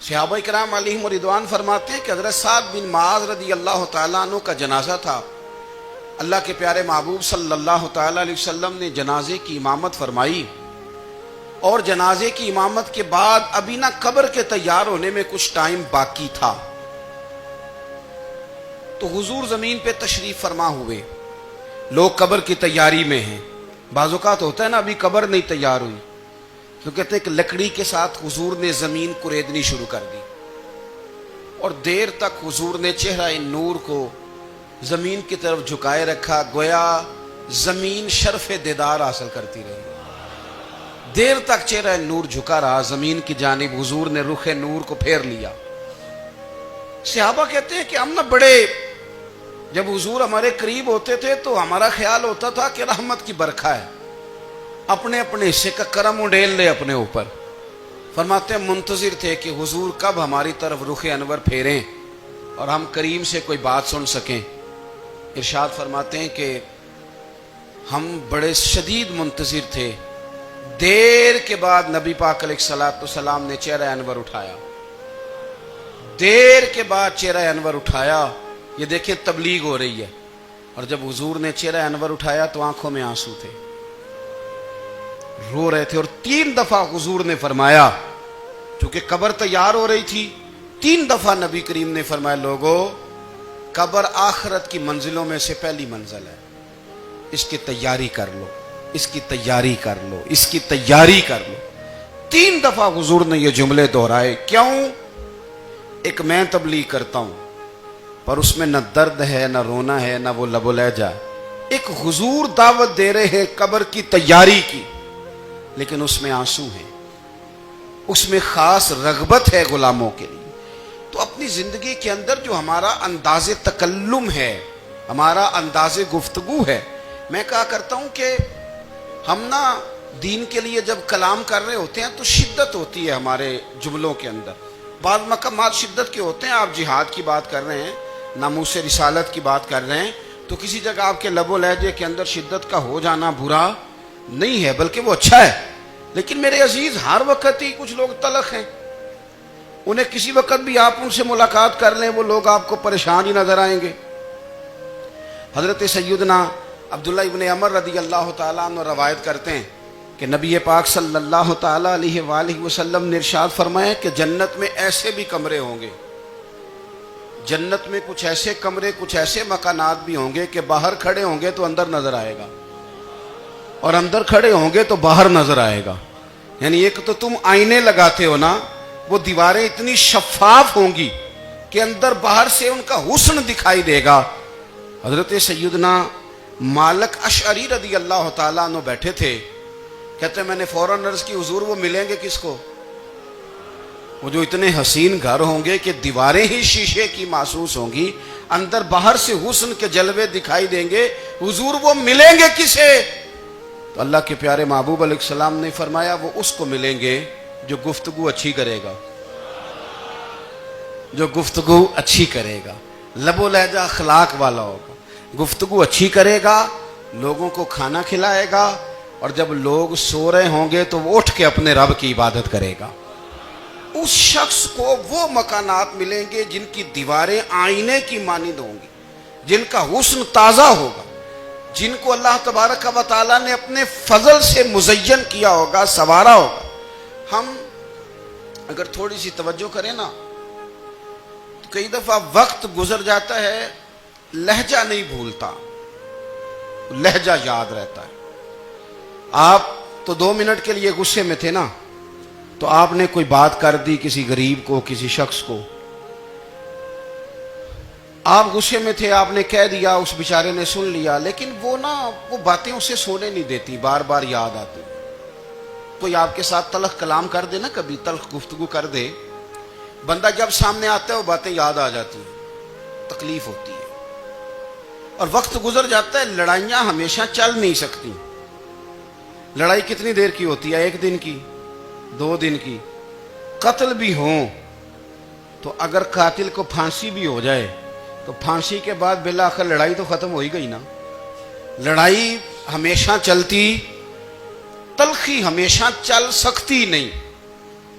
صحابہ کرام علیہم رضوان فرماتے ہیں کہ حضرت سعد بن معاذ رضی اللہ تعالیٰ عنہ کا جنازہ تھا. اللہ کے پیارے محبوب صلی اللہ تعالیٰ علیہ وسلم نے جنازے کی امامت فرمائی، اور جنازے کی امامت کے بعد ابھی نہ قبر کے تیار ہونے میں کچھ ٹائم باقی تھا، تو حضور زمین پہ تشریف فرما ہوئے. لوگ قبر کی تیاری میں ہیں. بعض اوقات ہوتا ہے نا ابھی قبر نہیں تیار ہوئی، تو کہتے ہیں کہ لکڑی کے ساتھ حضور نے زمین کریدنی شروع کر دی، اور دیر تک حضور نے چہرہ نور کو زمین کی طرف جھکائے رکھا، گویا زمین شرف دیدار حاصل کرتی رہی. دیر تک چہرہ نور جھکا رہا زمین کی جانب، حضور نے رخ نور کو پھیر لیا. صحابہ کہتے ہیں کہ ہم نہ بڑے، جب حضور ہمارے قریب ہوتے تھے تو ہمارا خیال ہوتا تھا کہ رحمت کی برکھا ہے، اپنے اپنے حصے کا کرم اڈیل لے اپنے اوپر. فرماتے ہیں منتظر تھے کہ حضور کب ہماری طرف رخ انور پھیریں اور ہم کریم سے کوئی بات سن سکیں. ارشاد فرماتے ہیں کہ ہم بڑے شدید منتظر تھے. دیر کے بعد نبی پاک علیہ الصلوۃ والسلام نے چہرہ انور اٹھایا. دیر کے بعد چہرہ انور اٹھایا. یہ دیکھیں تبلیغ ہو رہی ہے، اور جب حضور نے چہرہ انور اٹھایا تو آنکھوں میں آنسو تھے، رو رہے تھے. اور 3 دفعہ حضور نے فرمایا، چونکہ قبر تیار ہو رہی تھی، 3 دفعہ نبی کریم نے فرمایا لوگو قبر آخرت کی منزلوں میں سے پہلی منزل ہے، اس کی تیاری کر لو، اس کی تیاری کر لو، اس کی تیاری کر لو. 3 دفعہ حضور نے یہ جملے دہرائے. کیوں؟ ایک میں تبلیغ کرتا ہوں پر اس میں نہ درد ہے، نہ رونا ہے، نہ وہ لب و لہجہ. ایک حضور دعوت دے رہے ہیں قبر کی تیاری کی، لیکن اس میں آنسو ہیں، اس میں خاص رغبت ہے غلاموں کے لیے. تو اپنی زندگی کے اندر جو ہمارا انداز تکلم ہے، ہمارا انداز گفتگو ہے، میں کہا کرتا ہوں کہ ہم نا دین کے لیے جب کلام کر رہے ہوتے ہیں تو شدت ہوتی ہے ہمارے جملوں کے اندر. بعض مقامات شدت کے ہوتے ہیں. آپ جہاد کی بات کر رہے ہیں، ناموس رسالت کی بات کر رہے ہیں، تو کسی جگہ آپ کے لب و لہجے کے اندر شدت کا ہو جانا برا نہیں ہے، بلکہ وہ اچھا ہے. لیکن میرے عزیز ہر وقت ہی کچھ لوگ تلخ ہیں. انہیں کسی وقت بھی آپ ان سے ملاقات کر لیں وہ لوگ آپ کو پریشان ہی نظر آئیں گے. حضرت سیدنا عبداللہ ابن عمر رضی اللہ تعالیٰ عنہ روایت کرتے ہیں کہ نبی پاک صلی اللہ تعالیٰ علیہ وآلہ وسلم نے ارشاد فرمایا کہ جنت میں ایسے بھی کمرے ہوں گے، جنت میں کچھ ایسے کمرے، کچھ ایسے مکانات بھی ہوں گے کہ باہر کھڑے ہوں گے تو اندر نظر آئے گا، اور اندر کھڑے ہوں گے تو باہر نظر آئے گا. یعنی ایک تو تم آئینے لگاتے ہو نا، وہ دیواریں اتنی شفاف ہوں گی کہ اندر باہر سے ان کا حسن دکھائی دے گا. حضرت سیدنا مالک اشعری رضی اللہ تعالیٰ عنہ بیٹھے تھے. کہتے ہیں میں نے فوراً عرض کی حضور وہ ملیں گے کس کو؟ وہ جو اتنے حسین گھر ہوں گے کہ دیواریں ہی شیشے کی محسوس ہوں گی، اندر باہر سے حسن کے جلوے دکھائی دیں گے، حضور وہ ملیں گے کسے؟ تو اللہ کے پیارے محبوب علیہ السلام نے فرمایا وہ اس کو ملیں گے جو گفتگو اچھی کرے گا، جو گفتگو اچھی کرے گا، لب و لہجہ اخلاق والا ہوگا، گفتگو اچھی کرے گا، لوگوں کو کھانا کھلائے گا، اور جب لوگ سو رہے ہوں گے تو وہ اٹھ کے اپنے رب کی عبادت کرے گا. اس شخص کو وہ مکانات ملیں گے جن کی دیواریں آئینے کی مانند ہوں گی، جن کا حسن تازہ ہوگا، جن کو اللہ تبارک و تعالیٰ نے اپنے فضل سے مزین کیا ہوگا، سنوارا ہوگا. ہم اگر تھوڑی سی توجہ کریں نا تو کئی دفعہ وقت گزر جاتا ہے، لہجہ نہیں بھولتا، لہجہ یاد رہتا ہے. آپ تو 2 منٹ کے لیے غصے میں تھے نا، تو آپ نے کوئی بات کر دی کسی غریب کو، کسی شخص کو، آپ غصے میں تھے، آپ نے کہہ دیا، اس بیچارے نے سن لیا، لیکن وہ باتیں اسے سونے نہیں دیتی، بار بار یاد آتی. کوئی آپ کے ساتھ تلخ کلام کر دے نا، کبھی تلخ گفتگو کر دے، بندہ جب سامنے آتا ہے وہ باتیں یاد آ جاتی ہیں، تکلیف ہوتی ہے. اور وقت گزر جاتا ہے. لڑائیاں ہمیشہ چل نہیں سکتی. لڑائی کتنی دیر کی ہوتی ہے؟ 1 دن کی، 2 دن کی. قتل بھی ہوں تو اگر قاتل کو پھانسی بھی ہو جائے تو پھانسی کے بعد بالآخر لڑائی تو ختم ہو ہی گئی نا. لڑائی ہمیشہ چلتی، تلخی ہمیشہ چل سکتی نہیں.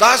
10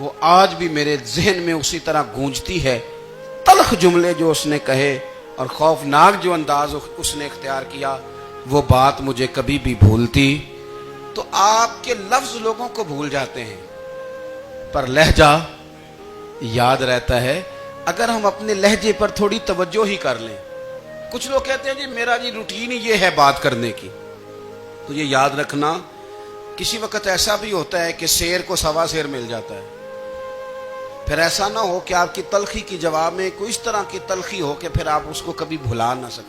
وہ آج بھی میرے ذہن میں اسی طرح گونجتی ہے. تلخ جملے جو اس نے کہے اور خوفناک جو انداز اس نے اختیار کیا، وہ بات مجھے کبھی بھی بھولتی. تو آپ کے لفظ لوگوں کو بھول جاتے ہیں پر لہجہ یاد رہتا ہے اگر ہم اپنے لہجے پر تھوڑی توجہ ہی کر لیں. کچھ لوگ کہتے ہیں جی میرا جی روٹین ہی یہ ہے بات کرنے کی. تو یہ یاد رکھنا کسی وقت ایسا بھی ہوتا ہے کہ شیر کو سوا شیر مل جاتا ہے. پھر ایسا نہ ہو کہ آپ کی تلخی کی جواب میں کوئی اس طرح کی تلخی ہو کہ پھر آپ اس کو کبھی بھلا نہ سکیں.